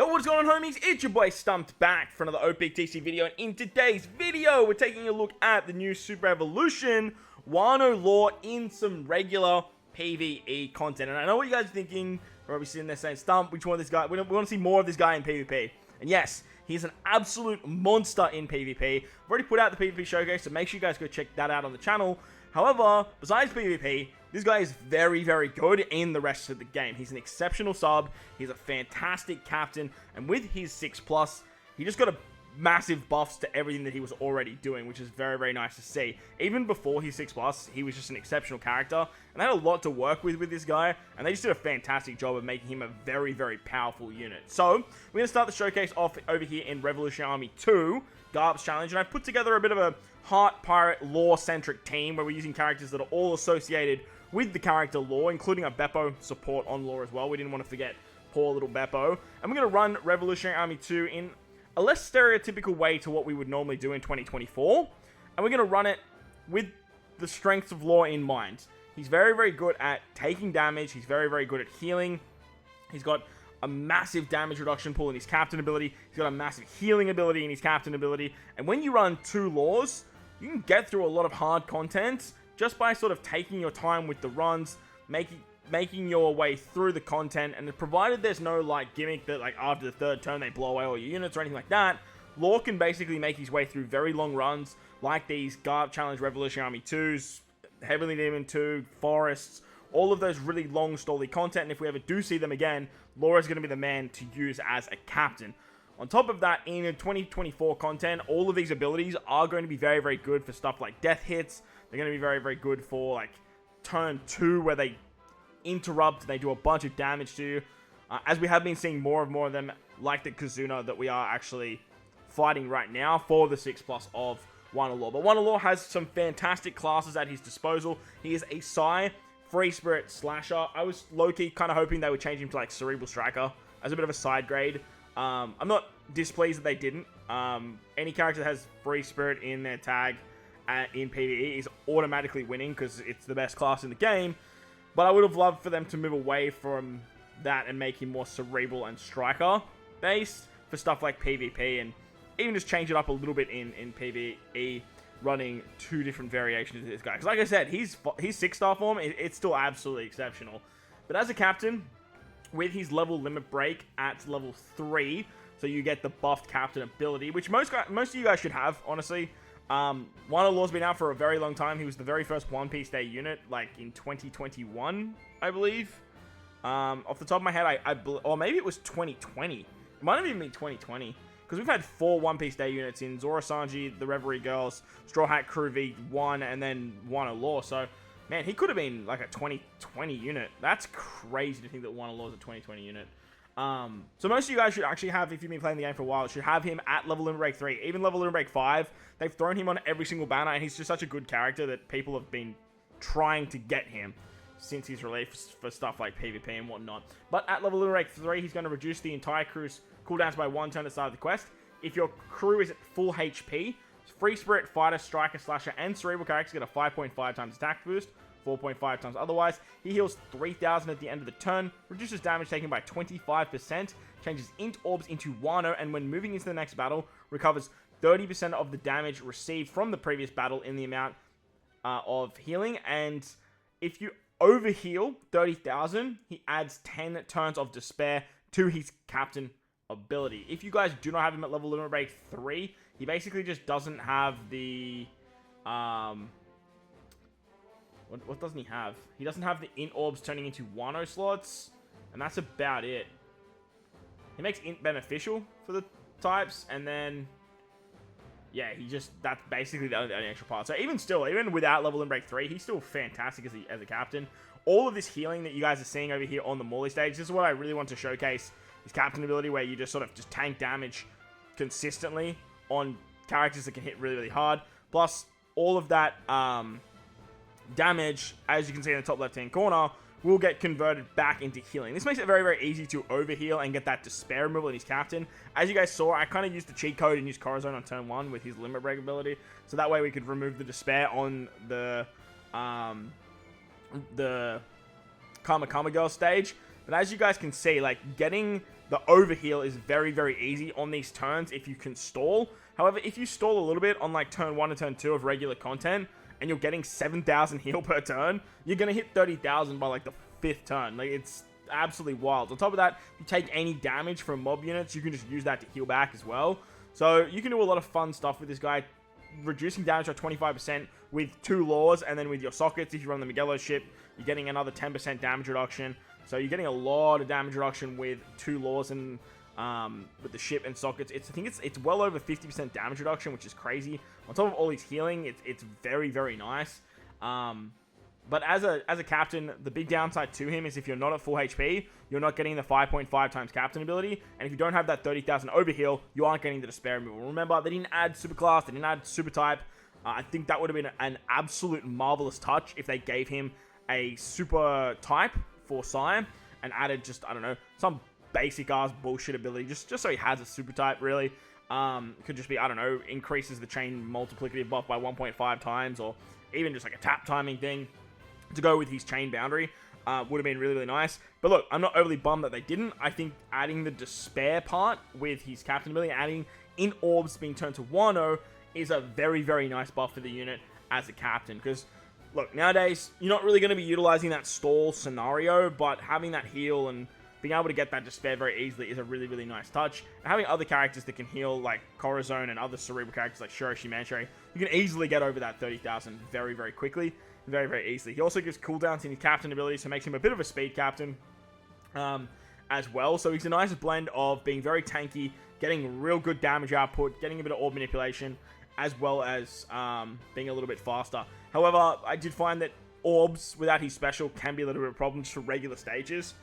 Yo, what's going on, homies? It's your boy Stumped back for another OPTC video, and in today's video, we're taking a look at the new Super Evolution Wano lore in some regular PvE content. And I know what you guys are thinking. We're probably sitting there saying, Stump, we want this guy. We want to see more of this guy in PvP. And yes, he's an absolute monster in PvP. I've already put out the PvP showcase, so make sure you guys go check that out on the channel. However, besides PvP, this guy is very, very good in the rest of the game. He's an exceptional sub, he's a fantastic captain, and with his 6+, he just got a massive buffs to everything that he was already doing, which is very, very nice to see. Even before his 6+, he was just an exceptional character, and they had a lot to work with this guy, and they just did a fantastic job of making him a very, very powerful unit. So, we're going to start the showcase off over here in Revolutionary Army 2, Garp's Challenge, and I've put together a bit of a Heart Pirate lore-centric team, where we're using characters that are all associated with the character lore, including a Beppo support on lore as well. We didn't want to forget poor little Beppo. And we're going to run Revolutionary Army 2 in a less stereotypical way to what we would normally do in 2024. And we're going to run it with the strengths of lore in mind. He's very, very good at taking damage. He's very, very good at healing. He's got a massive damage reduction pool in his captain ability. He's got a massive healing ability in his captain ability. And when you run 2 lores, you can get through a lot of hard content just by sort of taking your time with the runs, making your way through the content, and provided there's no like gimmick that like after the 3rd turn they blow away all your units or anything like that, lore can basically make his way through very long runs like these Garp Challenge Revolutionary Army 2s, Heavenly Demon 2, Forests, all of those really long stolly content, and if we ever do see them again, lore is going to be the man to use as a captain. On top of that, in 2024 content, all of these abilities are going to be very, very good for stuff like death hits. They're going to be very, very good for like turn 2 where they interrupt, they do a bunch of damage to you. As we have been seeing more and more of them, like the Kazuna that we are actually fighting right now for the 6+ of Wano lore. But Wano lore has some fantastic classes at his disposal. He is a Psy Free Spirit Slasher. I was low-key kind of hoping they would change him to like Cerebral Striker as a bit of a side grade. I'm not displeased that they didn't. Any character that has Free Spirit in their tag in PvE is automatically winning because it's the best class in the game. But I would have loved for them to move away from that and make him more Cerebral and Striker based for stuff like PvP, and even just change it up a little bit in PvE, running 2 different variations of this guy. Because like I said, his 6-star form, it's still absolutely exceptional. But as a captain, with his level limit break at level 3, so you get the buffed captain ability, which most of you guys should have, honestly. Wano lore's been out for a very long time. He was the very first One Piece Day unit, like in 2021, I believe. Off the top of my head, or maybe it was 2020. It might have even been 2020. Because we've had 4 One Piece Day units in Zoro Sanji, the Reverie Girls, Straw Hat Krooby 1, and then Wano lore. So, man, he could have been like a 2020 unit. That's crazy to think that Wano lore is a 2020 unit. So most of you guys should actually have, if you've been playing the game for a while, should have him at level limit break 3. Even level limit break 5, they've thrown him on every single banner, and he's just such a good character that people have been trying to get him since his release for stuff like PvP and whatnot. But at level limit break 3, he's going to reduce the entire crew's cooldowns by 1 turn at the start of the quest. If your crew is at full HP, Free Spirit, Fighter, Striker, Slasher, and Cerebral characters get a 5.5 times attack boost, 4.5 times otherwise. He heals 3,000 at the end of the turn, reduces damage taken by 25%, changes int orbs into Wano, and when moving into the next battle, recovers 30% of the damage received from the previous battle in the amount of healing. And if you overheal 30,000, he adds 10 turns of despair to his captain ability. If you guys do not have him at level limit break 3, he basically just doesn't have the what doesn't he have? He doesn't have the int orbs turning into Wano slots, and that's about it. He makes int beneficial for the types, and then yeah, that's basically the only extra part. So even still, even without level limit break 3, he's still fantastic as a captain. All of this healing that you guys are seeing over here on the Morley stage, this is what I really want to showcase. His captain ability, where you just sort of just tank damage consistently on characters that can hit really, really hard. Plus, all of that damage, as you can see in the top left-hand corner, will get converted back into healing. This makes it very, very easy to overheal and get that despair removal in his captain. As you guys saw, I kind of used the cheat code and used Corazon on turn 1 with his limit break ability. So that way we could remove the despair on the Kama Kama Girl stage. But as you guys can see, like, getting the overheal is very, very easy on these turns if you can stall. However, if you stall a little bit on like turn 1 and turn 2 of regular content, and you're getting 7,000 heal per turn, you're going to hit 30,000 by like the 5th turn. Like, it's absolutely wild. On top of that, if you take any damage from mob units, you can just use that to heal back as well. So you can do a lot of fun stuff with this guy, reducing damage by 25% with 2 laws, and then with your sockets, if you run the Miguelo ship, you're getting another 10% damage reduction. So you're getting a lot of damage reduction with 2 laws and with the ship and sockets. I think it's well over 50% damage reduction, which is crazy. On top of all his healing, it's very, very nice. But as a captain, the big downside to him is if you're not at full HP, you're not getting the 5.5 times captain ability. And if you don't have that 30,000 overheal, you aren't getting the despair removal. Remember, they didn't add super class, they didn't add super type. I think that would have been an absolute marvelous touch if they gave him a super type for Sire and added just, I don't know, some basic ass bullshit ability just so he has a super type, really. Could just be, I don't know, increases the chain multiplicative buff by 1.5 times, or even just like a tap timing thing to go with his chain boundary. Would have been really, really nice. But look, I'm not overly bummed that they didn't. I think adding the despair part with his captain ability, adding in orbs being turned to Wano, is a very, very nice buff for the unit as a captain. Because, look, nowadays, you're not really going to be utilizing that stall scenario, but having that heal and being able to get that despair very easily is a really, really nice touch. And having other characters that can heal, like Corazon and other cerebral characters like Shiroshi Mantre, you can easily get over that 30,000 very, very quickly. Very, very easily. He also gives cooldowns in his captain ability, so makes him a bit of a speed captain as well. So he's a nice blend of being very tanky, getting real good damage output, getting a bit of orb manipulation, as well as being a little bit faster. However, I did find that orbs without his special can be a little bit of a problem just for regular stages.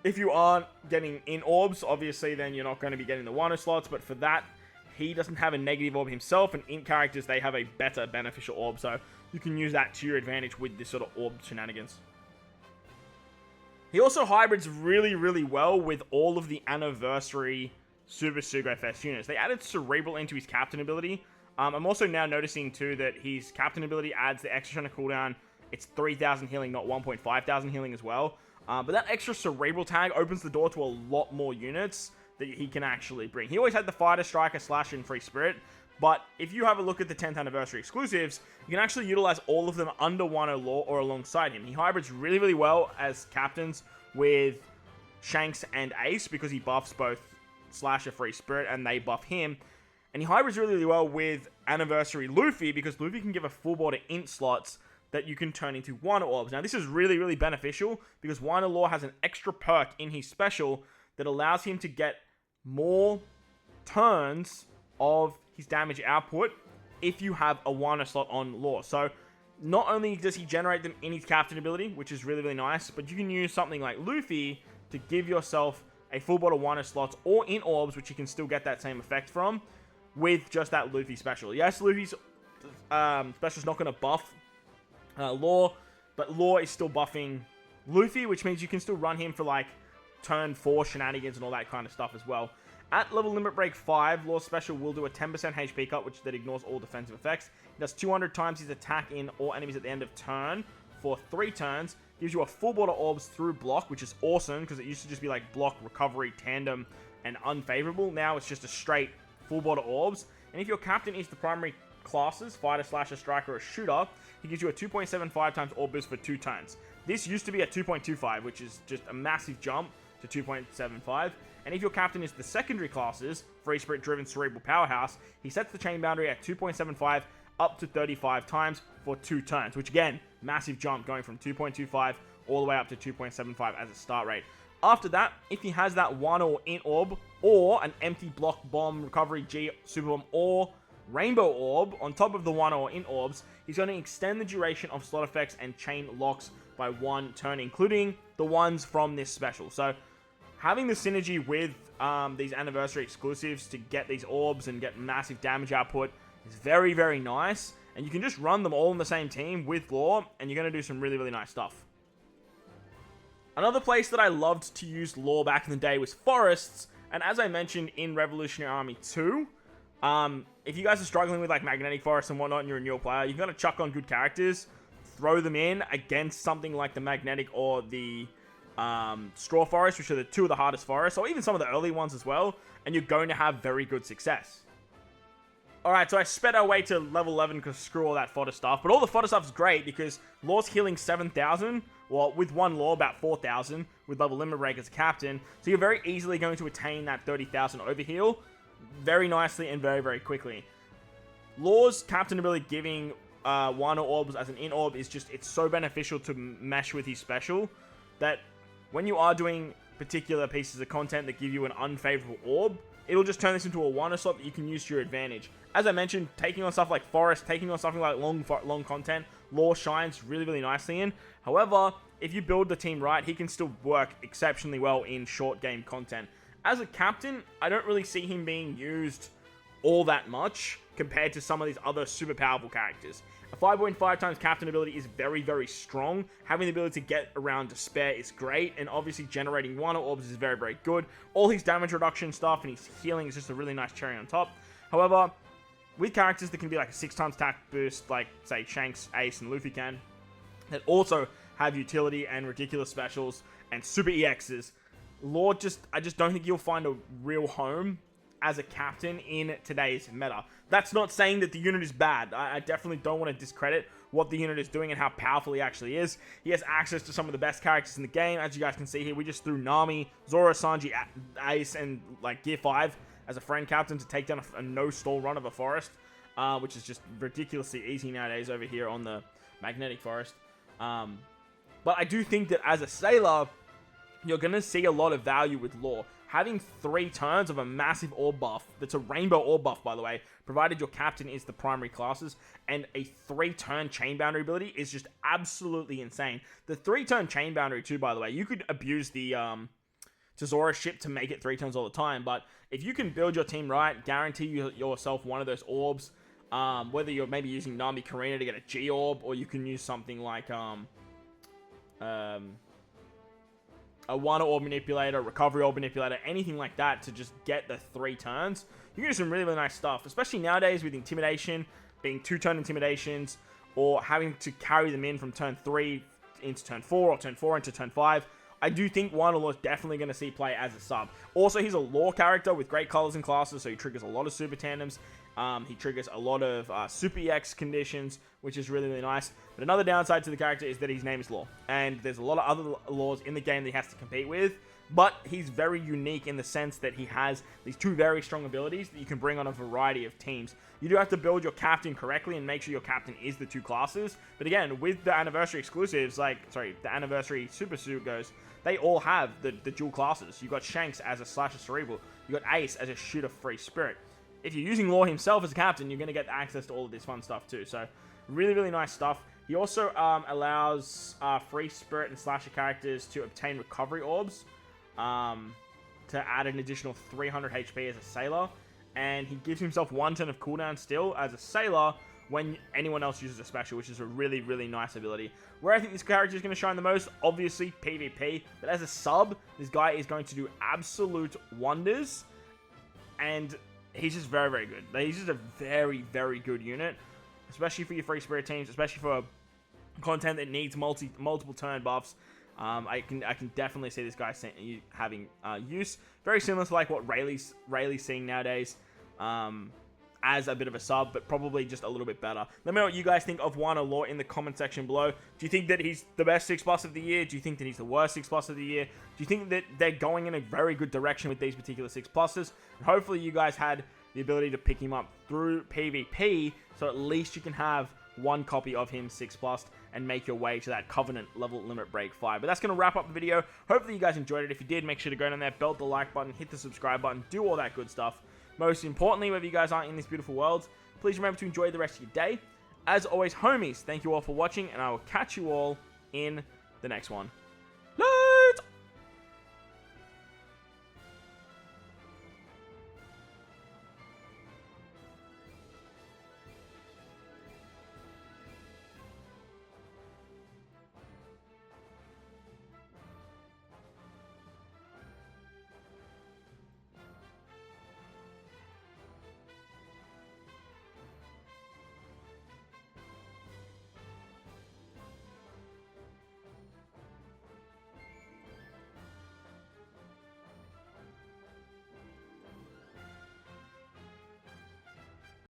If you aren't getting in orbs, obviously, then you're not going to be getting the Wano slots, but for that, he doesn't have a negative orb himself, and in characters, they have a better beneficial orb, so you can use that to your advantage with this sort of orb shenanigans. He also hybrids really, really well with all of the anniversary Super Sugo Fest units. They added Cerebral into his captain ability. I'm also now noticing, too, that his captain ability adds the extra turn of cooldown. It's 3,000 healing, not 1,500 healing as well. But that extra Cerebral tag opens the door to a lot more units that he can actually bring. He always had the Fighter, Striker, Slash, and Free Spirit. But if you have a look at the 10th anniversary exclusives, you can actually utilize all of them under Wano Law or alongside him. He hybrids really, really well as captains with Shanks and Ace because he buffs both Slash and Free Spirit and they buff him. And he hybrids really, really well with Anniversary Luffy because Luffy can give a full body int slots that you can turn into Wano Orbs. Now, this is really, really beneficial because Wano Law has an extra perk in his special that allows him to get more turns of his damage output if you have a Wano slot on Law. So, not only does he generate them in his captain ability, which is really, really nice, but you can use something like Luffy to give yourself a full bottle Wano slots or in orbs, which you can still get that same effect from with just that Luffy special. Yes, Luffy's special is not going to buff Law, but Law is still buffing Luffy, which means you can still run him for like turn 4 shenanigans and all that kind of stuff as well. At level limit break 5, Law's special will do a 10% HP cut, which that ignores all defensive effects. It does 200 times his attack in all enemies at the end of turn for 3 turns. Gives you a full board of orbs through block, which is awesome because it used to just be like block, recovery, tandem, and unfavorable. Now it's just a straight full board of orbs. And if your captain is the primary classes, fighter, slasher, striker, or shooter, he gives you a 2.75 times orb boost for 2 turns. This used to be a 2.25, which is just a massive jump to 2.75. And if your captain is the secondary classes, Free Spirit driven cerebral powerhouse, he sets the chain boundary at 2.75 up to 35 times for 2 turns, which again, massive jump going from 2.25 all the way up to 2.75 as a start rate. After that, if he has that Wano or in orb or an empty block bomb, recovery G, super bomb, or rainbow orb on top of the Wano or in orbs, he's going to extend the duration of slot effects and chain locks by 1 turn, including the ones from this special. So having the synergy with these anniversary exclusives to get these orbs and get massive damage output is very, very nice. And you can just run them all in the same team with Law, and you're going to do some really, really nice stuff. Another place that I loved to use Law back in the day was Forests. And as I mentioned in Revolutionary Army 2, if you guys are struggling with like Magnetic Forest and whatnot and you're a newer player, you've got to chuck on good characters, throw them in against something like the Magnetic or the Straw Forest, which are the two of the hardest forests, or even some of the early ones as well, and you're going to have very good success. Alright, so I sped our way to level 11 because screw all that fodder stuff, but all the fodder stuff is great because Law's healing 7,000, well, with one Law about 4,000, with level limit break as a captain, so you're very easily going to attain that 30,000 overheal very nicely and very, very quickly. Law's captain ability giving Wano orbs as an in orb is just, it's so beneficial to mesh with his special that when you are doing particular pieces of content that give you an unfavorable orb, it'll just turn this into a Wano slot that you can use to your advantage. As I mentioned, taking on stuff like Forest, taking on something like long content, Law shines really, really nicely in. However, if you build the team right, he can still work exceptionally well in short game content. As a captain, I don't really see him being used all that much compared to some of these other super powerful characters. A 5.5 times captain ability is very, very strong. Having the ability to get around despair is great, and obviously generating Wano orbs is very, very good. All his damage reduction stuff and his healing is just a really nice cherry on top. However, with characters that can be like a 6 times attack boost, like say Shanks, Ace, and Luffy can, that also have utility and ridiculous specials and super EXs, I just don't think you'll find a real home as a captain in today's meta. That's not saying that the unit is bad. I definitely don't want to discredit what the unit is doing and how powerful he actually is. He has access to some of the best characters in the game. As you guys can see here, we just threw Nami, Zoro, Sanji, Ace, and like Gear 5 as a friend captain to take down a no-stall run of a forest, which is just ridiculously easy nowadays over here on the magnetic forest. But I do think that as a sailor, you're going to see a lot of value with Law. Having 3 turns of a massive orb buff, that's a rainbow orb buff, by the way, provided your captain is the primary classes, and a 3-turn chain boundary ability is just absolutely insane. The 3-turn chain boundary, too, by the way, you could abuse the Tesoro ship to make it 3 turns all the time, but if you can build your team right, guarantee yourself one of those orbs, whether you're maybe using Nami Karina to get a G orb, or you can use something like a Wano orb manipulator, recovery orb manipulator, anything like that to just get the 3 turns. You can do some really, really nice stuff, especially nowadays with intimidation, being 2-turn intimidations, or having to carry them in from turn 3 into turn 4, or turn 4 into turn 5. I do think Wano Law is definitely going to see play as a sub. Also, he's a Law character with great colors and classes, so he triggers a lot of super tandems. He triggers a lot of super EX conditions, which is really, really nice. But another downside to the character is that his name is Law. And there's a lot of other Laws in the game that he has to compete with. But he's very unique in the sense that he has these 2 very strong abilities that you can bring on a variety of teams. You do have to build your captain correctly and make sure your captain is the 2 classes. But again, with the anniversary exclusives, the anniversary super suit goes, they all have the dual classes. You got Shanks as a slasher cerebral. You got Ace as a shooter free spirit. If you're using Law himself as a captain, you're going to get access to all of this fun stuff too. So, really, really nice stuff. He also allows free spirit and slasher characters to obtain recovery orbs to add an additional 300 HP as a sailor. And he gives himself 1 turn of cooldown still as a sailor when anyone else uses a special, which is a really, really nice ability. Where I think this character is going to shine the most, obviously PvP. But as a sub, this guy is going to do absolute wonders. And he's just very, very good. He's just a very, very good unit, especially for your free spirit teams, especially for content that needs multiple turn buffs. I can definitely see this guy having use. Very similar to like what Rayleigh's seeing nowadays as a bit of a sub, but probably just a little bit better. Let me know what you guys think of Wano Law in the comment section below. Do you think that he's the best 6+ of the year? Do you think that he's the worst 6+ of the year? Do you think that they're going in a very good direction with these particular 6+s? And hopefully you guys had the ability to pick him up through PvP, so at least you can have 1 copy of him 6+ and make your way to that Covenant level limit break 5. But that's going to wrap up the video. Hopefully you guys enjoyed it. If you did, make sure to go down there, belt the like button, hit the subscribe button, do all that good stuff. Most importantly, whether you guys aren't in this beautiful world, please remember to enjoy the rest of your day. As always, homies, thank you all for watching, and I will catch you all in the next one.